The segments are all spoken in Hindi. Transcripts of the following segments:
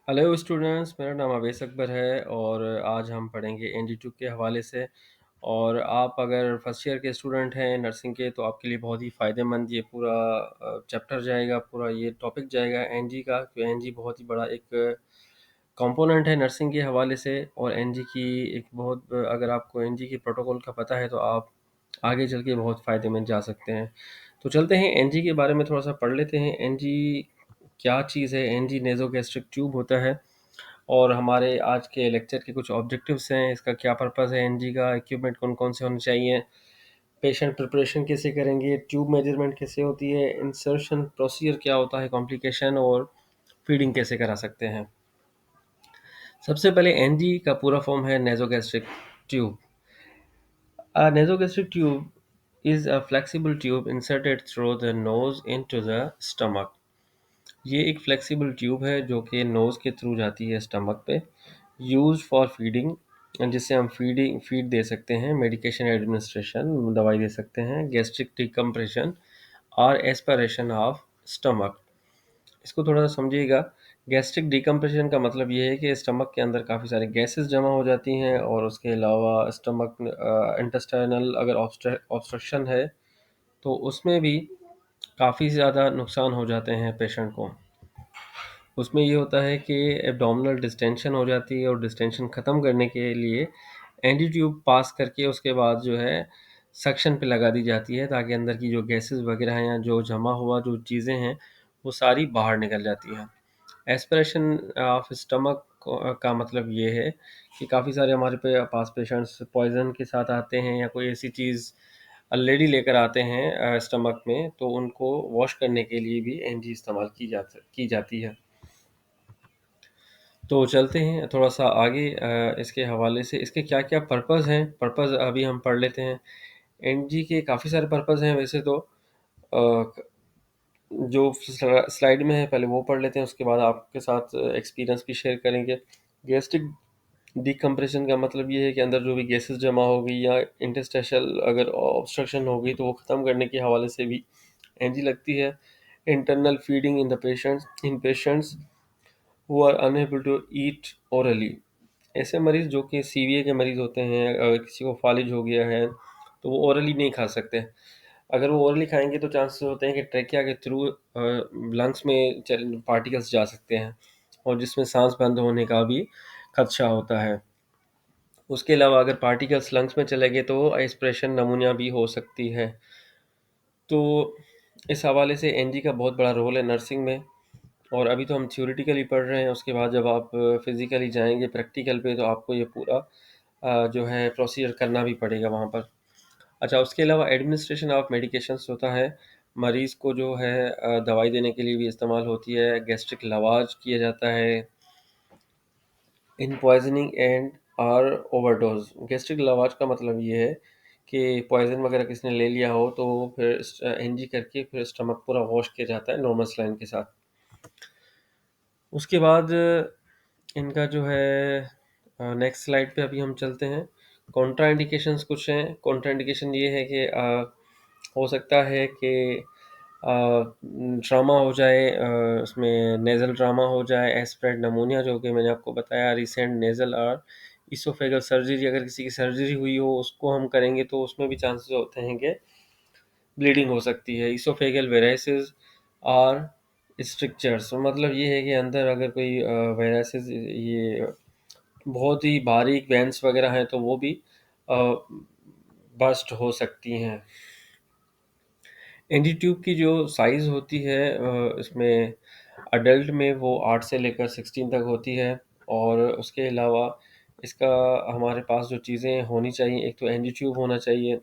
हेलो स्टूडेंट्स, मेरा नाम अवैस अकबर है और आज हम पढ़ेंगे एनजी ट्यूब के हवाले से। और आप अगर फर्स्ट ईयर के स्टूडेंट हैं नर्सिंग के तो आपके लिए बहुत ही फ़ायदेमंद ये पूरा चैप्टर जाएगा, पूरा ये टॉपिक जाएगा एनजी का, क्योंकि एनजी बहुत ही बड़ा एक कंपोनेंट है नर्सिंग के हवाले से। और एनजी की एक बहुत अगर आपको एनजी की प्रोटोकॉल का पता है तो आप आगे चल के बहुत फ़ायदे में जा सकते हैं। तो चलते हैं एनजी के बारे में थोड़ा सा पढ़ लेते हैं। एनजी क्या चीज़ है? एनजी नेज़ोगैस्ट्रिक ट्यूब होता है। और हमारे आज के लेक्चर के कुछ ऑब्जेक्टिव्स हैं, इसका क्या पर्पस है एनजी का, इक्विपमेंट कौन कौन से होने चाहिए, पेशेंट प्रिपरेशन कैसे करेंगे, ट्यूब मेजरमेंट कैसे होती है, इंसर्शन प्रोसीजर क्या होता है, कॉम्प्लिकेशन, और फीडिंग कैसे करा सकते हैं। सबसे पहले एनजी का पूरा फॉर्म है नेज़ोगैस्ट्रिक tube. A nasogastric tube is a flexible tube inserted through the nose into the stomach. ये एक फ्लेक्सिबल ट्यूब है जो कि नोज़ के थ्रू जाती है स्टमक पे। यूज फॉर फीडिंग, जिससे हम फीड दे सकते हैं, मेडिकेशन एडमिनिस्ट्रेशन, दवाई दे सकते हैं, गैस्ट्रिक डिकम्प्रेशन और एस्पिरेशन ऑफ स्टमक। इसको थोड़ा सा समझिएगा। गैस्ट्रिक डिकम्प्रेशन का मतलब ये है कि स्टमक के अंदर काफ़ी सारी गैसेस जमा हो जाती हैं और उसके अलावा स्टमक इंटेस्टाइनल अगर ऑब्स्ट्रक्शन है तो उसमें भी काफ़ी ज़्यादा नुकसान हो जाते हैं पेशेंट को। उसमें ये होता है कि एब्डोमिनल डिस्टेंशन हो जाती है और डिस्टेंशन ख़त्म करने के लिए एंटी ट्यूब पास करके उसके बाद जो है सक्शन पे लगा दी जाती है, ताकि अंदर की जो गैसेस वगैरह हैं या जो जमा हुआ जो चीज़ें हैं वो सारी बाहर निकल जाती हैं। एस्पिरेशन ऑफ स्टमक का मतलब ये है कि काफ़ी सारे हमारे पास पेशेंट्स पॉइजन के साथ आते हैं या कोई ऐसी चीज़ ऑलरेडी लेकर आते हैं स्टमक में, तो उनको वॉश करने के लिए भी एनजी इस्तेमाल की जाती है। तो चलते हैं थोड़ा सा आगे इसके हवाले से, इसके क्या क्या पर्पज़ हैं, पर्पज़ अभी हम पढ़ लेते हैं। एनजी के काफ़ी सारे पर्पज़ हैं वैसे तो, अ, जो स्लाइड में है पहले वो पढ़ लेते हैं, उसके बाद आपके साथ एक्सपीरियंस भी शेयर करेंगे। गैस्ट्रिक डिकम्प्रेशन का मतलब ये है कि अंदर जो भी गैसेस जमा हो गई या इंटरस्टेशल अगर ऑब्स्ट्रक्शन हो गई तो वो ख़त्म करने के हवाले से भी एनजी लगती है। Internal feeding in patients who are unable to eat orally. ऐसे मरीज़ जो कि सीवीए के मरीज़ होते हैं, अगर किसी को फालिज हो गया है तो वो ओरली नहीं खा सकते। अगर वो ओरली खाएंगे तो चांसेस होते हैं कि ट्रेकिया के थ्रू लंग्स में पार्टिकल्स जा सकते हैं और जिसमें सांस बंद होने का भी खदशा होता है। उसके अलावा अगर पार्टिकल्स लंग्स में चले गए तो एस्पिरेशन नमूनिया भी हो सकती है। तो इस हवाले से एनजी का बहुत बड़ा रोल है नर्सिंग में। और अभी तो हम थ्योरेटिकली पढ़ रहे हैं, उसके बाद जब आप फिज़िकली जाएँगे प्रैक्टिकल पे तो आपको ये पूरा जो है प्रोसीजर करना भी पड़ेगा वहाँ पर। अच्छा, उसके अलावा एडमिनिस्ट्रेशन ऑफ मेडिकेशंस होता है, मरीज़ को जो है दवाई देने के लिए भी इस्तेमाल होती है। गैस्ट्रिक लवाज किया जाता है इन पॉइज़निंग एंड और ओवरडोज़। गैस्ट्रिक लवाज का मतलब ये है कि पॉइज़न वगैरह किसी ने ले लिया हो तो फिर एनजी करके फिर स्टमक पूरा वॉश किया जाता है नॉर्मल सलाइन के साथ। उसके बाद इनका जो है नेक्स्ट स्लाइड पे अभी हम चलते हैं। कॉन्ट्रा इंडिकेशंस कुछ हैं। कॉन्ट्रा इंडिकेशन ये है कि हो सकता है कि ट्रामा हो जाए, उसमें नेज़ल ट्रामा हो जाए, एस्प्रेड नमूनिया जो कि मैंने आपको बताया, रिसेंट नेज़ल और इसोफेगल सर्जरी, अगर किसी की सर्जरी हुई हो उसको हम करेंगे तो उसमें भी चांसेस होते हैं कि ब्लीडिंग हो सकती है। इसोफेगल वेराइसिस और स्ट्रिक्चर्स मतलब ये है कि अंदर अगर कोई वेराइसिस, ये बहुत ही बारीक वेंस वगैरह हैं तो वो भी बस्ट हो सकती हैं। एंटी ट्यूब की जो साइज़ होती है इसमें अडल्ट में वो 8 से लेकर 16 तक होती है। और उसके अलावा इसका हमारे पास जो चीज़ें होनी चाहिए, एक तो एंटी ट्यूब होना चाहिए,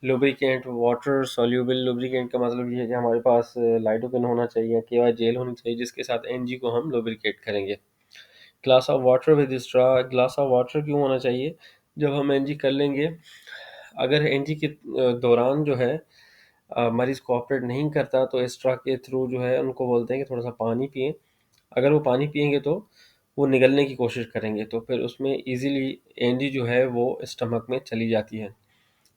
लुब्रिकेंट, वाटर सॉल्यूबल लुब्रिकेंट का मतलब ये है कि हमारे पास लाइडोकेन होना चाहिए, केवल जेल होनी चाहिए जिसके साथ एनजी को हम लुब्रिकेट करेंगे। Glass of water with straw. Glass of water क्यों होना चाहिए? जब हम एनजी कर लेंगे, अगर एनजी के दौरान जो है मरीज़ कोऑपरेट नहीं करता तो स्ट्रा के थ्रू जो है उनको बोलते हैं कि थोड़ा सा पानी पिएं। अगर वो पानी पिएंगे तो वो निगलने की कोशिश करेंगे तो फिर उसमें इजीली एनजी जो है वो स्टमक में चली जाती है।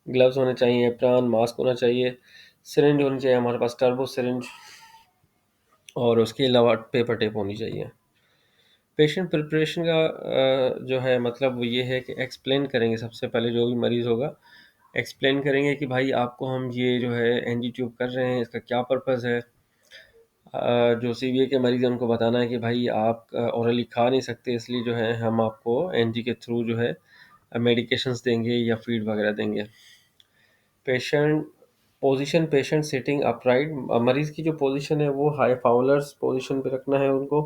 ग्लव्स होने चाहिए, एप्रॉन, मास्क होना चाहिए, सिरिंज होनी चाहिए हमारे पास, टर्बो सिरिंज, और उसके अलावा पेपर टेप होनी चाहिए। पेशेंट प्रिपरेशन का जो है मतलब वो ये है कि एक्सप्लेन करेंगे सबसे पहले जो भी मरीज़ होगा, एक्सप्लेन करेंगे कि भाई आपको हम ये जो है एनजी ट्यूब कर रहे हैं, इसका क्या पर्पज़ है। जो सीवीए के मरीज़ हैं उनको बताना है कि भाई आप ओरली खा नहीं सकते, इसलिए जो है हम आपको एनजी के थ्रू जो है मेडिकेशंस देंगे या फीड वगैरह देंगे। Patient position, patient sitting upright, मरीज़ की जो पोजीशन है वो हाई फाउलर्स पोजीशन पे रखना है उनको।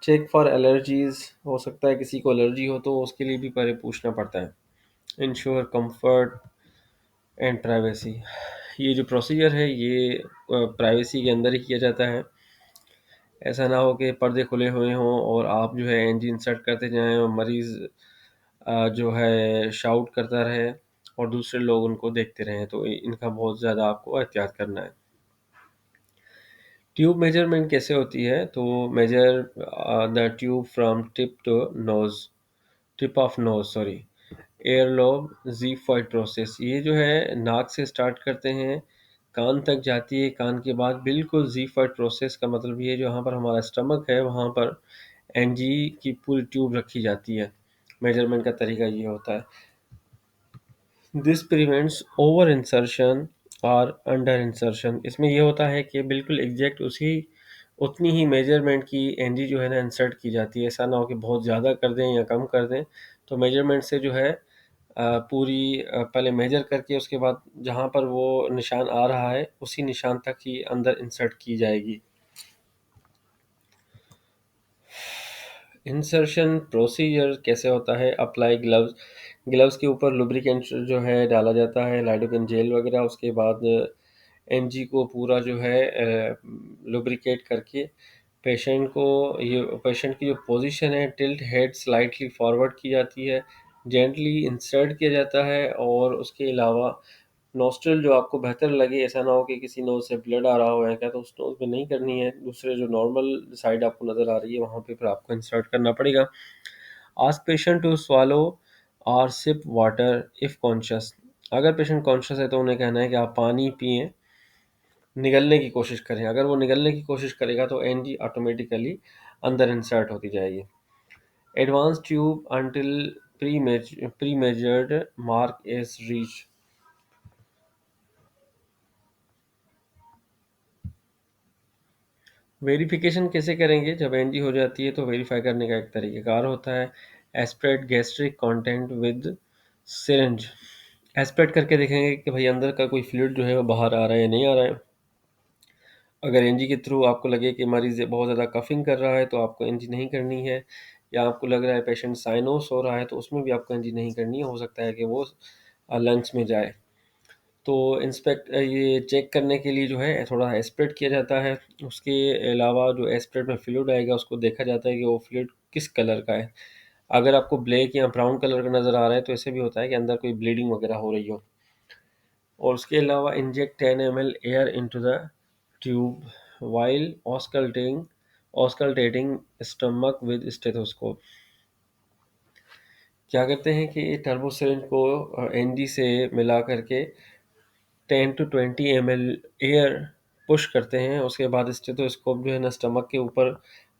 चेक फॉर एलर्जीज़, हो सकता है किसी को एलर्जी हो तो उसके लिए भी पहले पूछना पड़ता है। इंश्योर कंफर्ट एंड प्राइवेसी, ये जो प्रोसीजर है ये प्राइवेसी के अंदर ही किया जाता है। ऐसा ना हो कि पर्दे खुले हुए हों और आप जो है एनजी इंसर्ट करते जाएं और मरीज़ जो है शाउट करता रहे और दूसरे लोग उनको देखते रहें, तो इनका बहुत ज़्यादा आपको एहतियात करना है। ट्यूब मेजरमेंट कैसे होती है? तो measure the tube from tip to nose, tip of nose sorry, ear lobe, xiphoid process, ये जो है नाक से स्टार्ट करते हैं, कान तक जाती है, कान के बाद बिल्कुल ज़ीफॉइड प्रोसेस का मतलब ये जहाँ पर हमारा स्टमक है वहाँ पर एनजी की पूरी ट्यूब रखी जाती है। मेजरमेंट का तरीका ये होता है। दिस प्रिवेंट्स ओवर इंसर्शन और अंडर इंसर्शन, इसमें ये होता है कि बिल्कुल एग्जैक्ट उसी उतनी ही मेजरमेंट की एनजी जो है ना इंसर्ट की जाती है। ऐसा ना हो कि बहुत ज़्यादा कर दें या कम कर दें। तो मेजरमेंट से जो है पूरी पहले मेजर करके उसके बाद जहाँ पर वो निशान आ रहा है उसी निशान तक ही अंदर इंसर्ट की जाएगी। इंसर्शन प्रोसीजर कैसे होता है? अप्लाई ग्लव्स, ग्लव्स के ऊपर लुब्रिकेंट जो है डाला जाता है, लाइडोकेन जेल वगैरह। उसके बाद एनजी को पूरा जो है लुब्रिकेट करके पेशेंट को, ये पेशेंट की जो पोजीशन है टिल्ट हेड स्लाइटली फॉरवर्ड की जाती है, जेंटली इंसर्ट किया जाता है। और उसके अलावा नोस्ट्रल जो आपको बेहतर लगे, ऐसा ना हो कि किसी नोज से ब्लड आ रहा हो है क्या, तो उस नोज में नहीं करनी है, दूसरे जो नॉर्मल साइड आपको नज़र आ रही है वहाँ पे फिर आपको इंसर्ट करना पड़ेगा। आस्क पेशेंट टू स्वालो और सिप वाटर इफ़ कॉन्शियस, अगर पेशेंट कॉन्शियस है तो उन्हें कहना है कि आप पानी पिएं, निगलने की कोशिश करें। अगर वो निगलने की कोशिश करेगा तो एनजी ऑटोमेटिकली अंदर इंसर्ट होती जाएगी। Advance tube until pre measured mark is reach, verification कैसे करेंगे? जब एनजी हो जाती है तो वेरीफाई करने का एक तरीक़ेकार होता है। Aspirate gastric content with syringe, aspirate करके देखेंगे कि भाई अंदर का कोई फ्लूइड जो है वो बाहर आ रहा है या नहीं आ रहा है। अगर एनजी के थ्रू आपको लगे कि मरीज़ बहुत ज़्यादा कफिंग कर रहा है तो आपको एनजी नहीं करनी है, या आपको लग रहा है पेशेंट साइनोस हो रहा है तो उसमें भी आपको एनजी नहीं करनी है, हो सकता है कि वो लंग्स में जाए। तो ये चेक करने के लिए जो है थोड़ा एस्पिरेट किया जाता है। उसके अलावा जो एस्पिरेट में फ्लूइड आएगा उसको देखा जाता है कि वो फ्लूइड किस कलर का है। अगर आपको ब्लैक या ब्राउन कलर का नज़र आ रहा है तो ऐसे भी होता है कि अंदर कोई ब्लीडिंग वगैरह हो रही हो। और उसके अलावा inject 10 ml air into the tube while auscultating stomach with stethoscope. क्या करते हैं कि टर्बो सिरिंज को एनजी से मिला करके 10 टू 20 ml एयर पुश करते हैं। उसके बाद स्टेथोस्कोप जो है ना स्टमक के ऊपर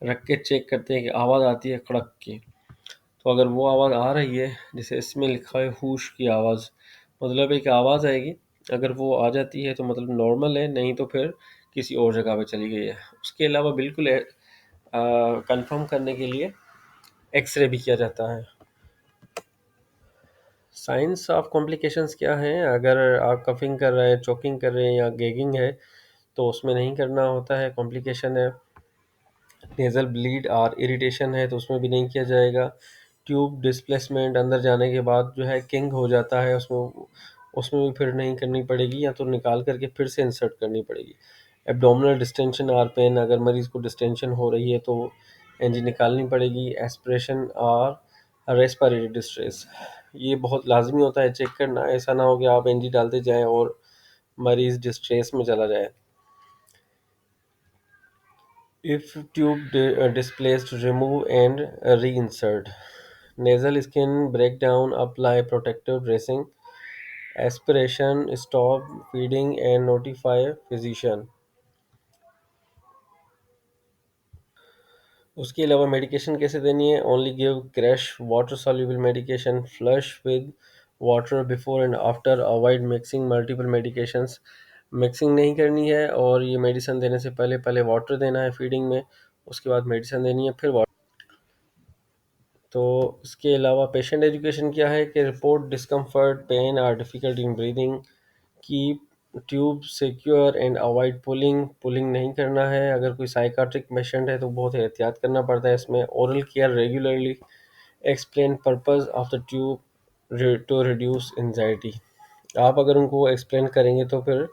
रख के चेक करते हैं कि आवाज़ आती है कड़क की। तो अगर वो आवाज़ आ रही है, जैसे इसमें लिखा है हूश की आवाज़, मतलब एक आवाज़ आएगी, अगर वो आ जाती है तो मतलब नॉर्मल है, नहीं तो फिर किसी और जगह पे चली गई है। उसके अलावा बिल्कुल कंफर्म करने के लिए एक्सरे भी किया जाता है। साइंस ऑफ कॉम्प्लिकेशंस क्या हैं? अगर आप कफिंग कर रहे हैं, चोकिंग कर रहे हैं या गैगिंग है तो उसमें नहीं करना होता है, कॉम्प्लिकेशन है। नेज़ल ब्लीड और इरिटेशन है तो उसमें भी नहीं किया जाएगा। ट्यूब डिस्प्लेसमेंट, अंदर जाने के बाद जो है किंग हो जाता है, उसमें उसमें भी फिर नहीं करनी पड़ेगी, या तो निकाल करके फिर से इंसर्ट करनी पड़ेगी। एब्डोमिनल डिस्टेंशन और पेन, अगर मरीज़ को डिस्टेंशन हो रही है तो एनजी निकालनी पड़ेगी। एस्पिरेशन और रेस्पिरेटरी डिस्ट्रेस, ये बहुत लाजमी होता है चेक करना, ऐसा ना हो कि आप एनजी डालते जाएं और मरीज़ डिस्ट्रेस में चला जाए। If tube displaced, remove and reinsert. Nasal skin breakdown, apply protective dressing. Aspiration, stop feeding and notify physician. उसके अलावा मेडिकेशन कैसे देनी है, only give crash water soluble medication, flush with water before and after, avoid mixing multiple medications. Mixing नहीं करनी है और ये मेडिसिन देने से पहले पहले वाटर देना है फीडिंग में, उसके बाद मेडिसिन देनी है फिर वाटर। तो इसके अलावा पेशेंट एजुकेशन क्या है कि रिपोर्ट डिस्कम्फर्ट, पेन और difficulty in breathing, keep tube secure and avoid pulling, pulling नहीं करना है। अगर कोई साइकाट्रिक पेशेंट है तो बहुत एहतियात करना पड़ता है इसमें। Oral care regularly, explain purpose of the tube to reduce anxiety. आप अगर उनको एक्सप्लेन करेंगे तो फिर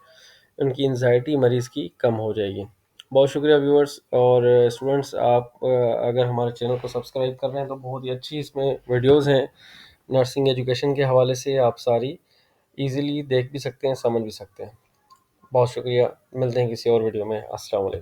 उनकी एंजाइटी मरीज़ की कम हो जाएगी। बहुत शुक्रिया व्यूअर्स और स्टूडेंट्स, आप अगर हमारे चैनल को सब्सक्राइब कर रहे हैं तो बहुत ही अच्छी इसमें वीडियोज़ हैं नर्सिंग एजुकेशन के हवाले से, आप सारी इजीली देख भी सकते हैं, समझ भी सकते हैं। बहुत शुक्रिया, मिलते हैं किसी और वीडियो में। अस्सलाम वालेकुम।